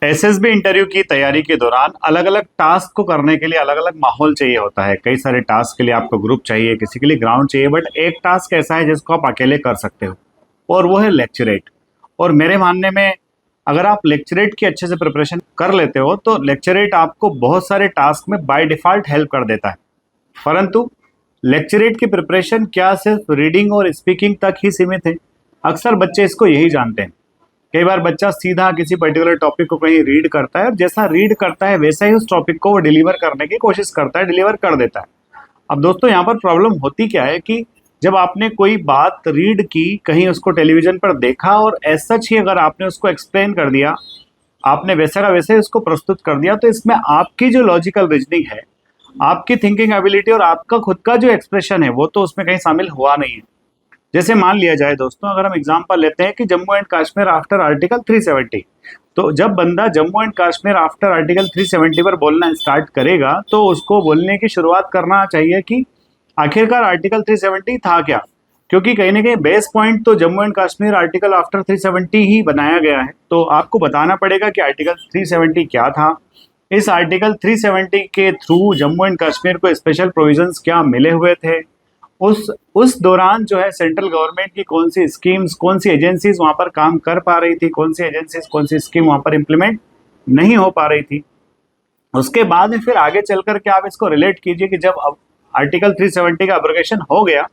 SSB interview की तैयारी के दौरान अलग अलग टास्क को करने के लिए अलग अलग माहौल चाहिए होता है। कई सारे टास्क के लिए आपको ग्रुप चाहिए, किसी के लिए ग्राउंड चाहिए, बट एक टास्क ऐसा है जिसको आप अकेले कर सकते हो और वो है लेक्चरेट। और मेरे मानने में अगर आप लेक्चरेट की अच्छे से प्रिपरेशन कर लेते हो तो लेक्चरेट आपको बहुत सारे टास्क में बाय डिफॉल्ट हेल्प कर देता है। परंतु लेक्चरेट की प्रिपरेशन क्या सिर्फ रीडिंग और स्पीकिंग तक ही सीमित है? अक्सर बच्चे इसको यही जानते हैं। कई बार बच्चा सीधा किसी पर्टिकुलर टॉपिक को कहीं रीड करता है और जैसा रीड करता है वैसा ही उस टॉपिक को वो डिलीवर करने की कोशिश करता है, डिलीवर कर देता है। अब दोस्तों यहाँ पर प्रॉब्लम होती क्या है कि जब आपने कोई बात रीड की, कहीं उसको टेलीविजन पर देखा और एज सच ही अगर आपने उसको एक्सप्लेन कर दिया, आपने वैसा का वैसे ही उसको प्रस्तुत कर दिया, तो इसमें आपकी जो लॉजिकल रीजनिंग है, आपकी थिंकिंग एबिलिटी और आपका खुद का जो एक्सप्रेशन है वो तो उसमें कहीं शामिल हुआ नहीं है। जैसे मान लिया जाए दोस्तों, अगर हम एग्जांपल लेते हैं कि Jammu and Kashmir after article 370, तो जब बंदा Jammu and Kashmir after article 370 पर बोलना स्टार्ट करेगा तो उसको बोलने की शुरुआत करना चाहिए कि आखिरकार आर्टिकल 370 था क्या, क्योंकि कहीं ना कहीं बेस पॉइंट तो Jammu and Kashmir article after 370 ही बनाया गया है। तो आपको बताना पड़ेगा कि आर्टिकल 370 क्या था, इस आर्टिकल 370 के थ्रू जम्मू एंड कश्मीर को स्पेशल प्रोविजंस क्या मिले हुए थे, उस दौरान जो है सेंट्रल गवर्नमेंट की कौन सी स्कीम्स, कौन सी एजेंसीज वहां पर काम कर पा रही थी, कौन सी एजेंसीज, कौन सी स्कीम वहां पर इंप्लीमेंट नहीं हो पा रही थी। उसके बाद में फिर आगे चल करके आप इसको रिलेट कीजिए कि जब अब आर्टिकल 370 का एब्रोगेशन हो गया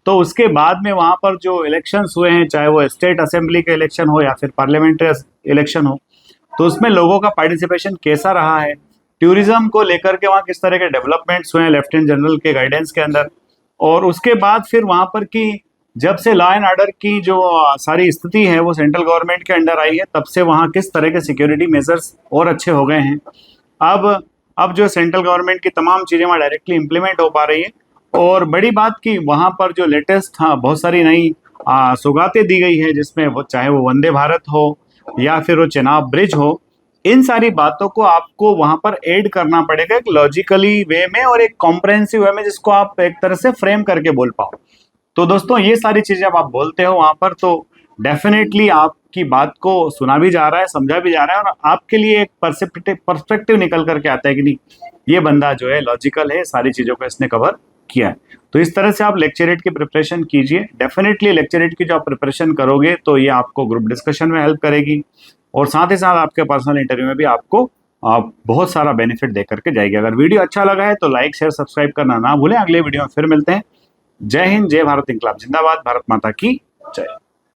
तो उसके बाद में वहां पर जो इलेक्शंस हुए हैं, चाहे वो स्टेट असेंबली के इलेक्शन हो या फिर पार्लियामेंट्री इलेक्शन हो, तो उसमें लोगों का पार्टिसिपेशन कैसा रहा है, टूरिज्म को लेकर के वहाँ किस तरह के डेवलपमेंट्स हुए हैं लेफ्टिनेंट जनरल के गाइडेंस के अंदर, और उसके बाद फिर वहां पर की जब से लॉ एंड ऑर्डर की जो सारी स्थिति है वो सेंट्रल गवर्नमेंट के अंडर आई है, तब से वहां किस तरह के सिक्योरिटी मेजर्स और अच्छे हो गए हैं। अब जो सेंट्रल गवर्नमेंट की तमाम चीजें वहाँ डायरेक्टली इंप्लीमेंट हो पा रही है। और बड़ी बात की वहां पर जो लेटेस्ट बहुत सारी नई सौगातें दी गई है, जिसमें वो चाहे वो वंदे भारत हो या फिर वो चेनाब ब्रिज हो, इन सारी बातों को आपको वहां पर ऐड करना पड़ेगा एक लॉजिकली वे में और एक कॉम्प्रहेंसिव वे में, जिसको आप एक तरह से फ्रेम करके बोल पाओ। तो दोस्तों ये सारी चीजें जब आप बोलते हो वहां पर तो डेफिनेटली आपकी बात को सुना भी जा रहा है, समझा भी जा रहा है और आपके लिए एक पर्सपेक्टिव निकल करके आता है कि नहीं, ये बंदा जो है लॉजिकल है, सारी चीजों को इसने कवर किया है। तो इस तरह से आप लेक्चरेट की प्रिपरेशन कीजिए। डेफिनेटली लेक्चरेट की जो आप प्रिपरेशन करोगे तो ये आपको ग्रुप डिस्कशन में हेल्प करेगी और साथ ही साथ आपके पर्सनल इंटरव्यू में भी आपको बहुत सारा बेनिफिट दे करके जाएगी। अगर वीडियो अच्छा लगा है तो लाइक, शेयर, सब्सक्राइब करना ना भूलें। अगले वीडियो में फिर मिलते हैं। जय हिंद, जय भारत, इंकलाब जिंदाबाद, भारत माता की जय।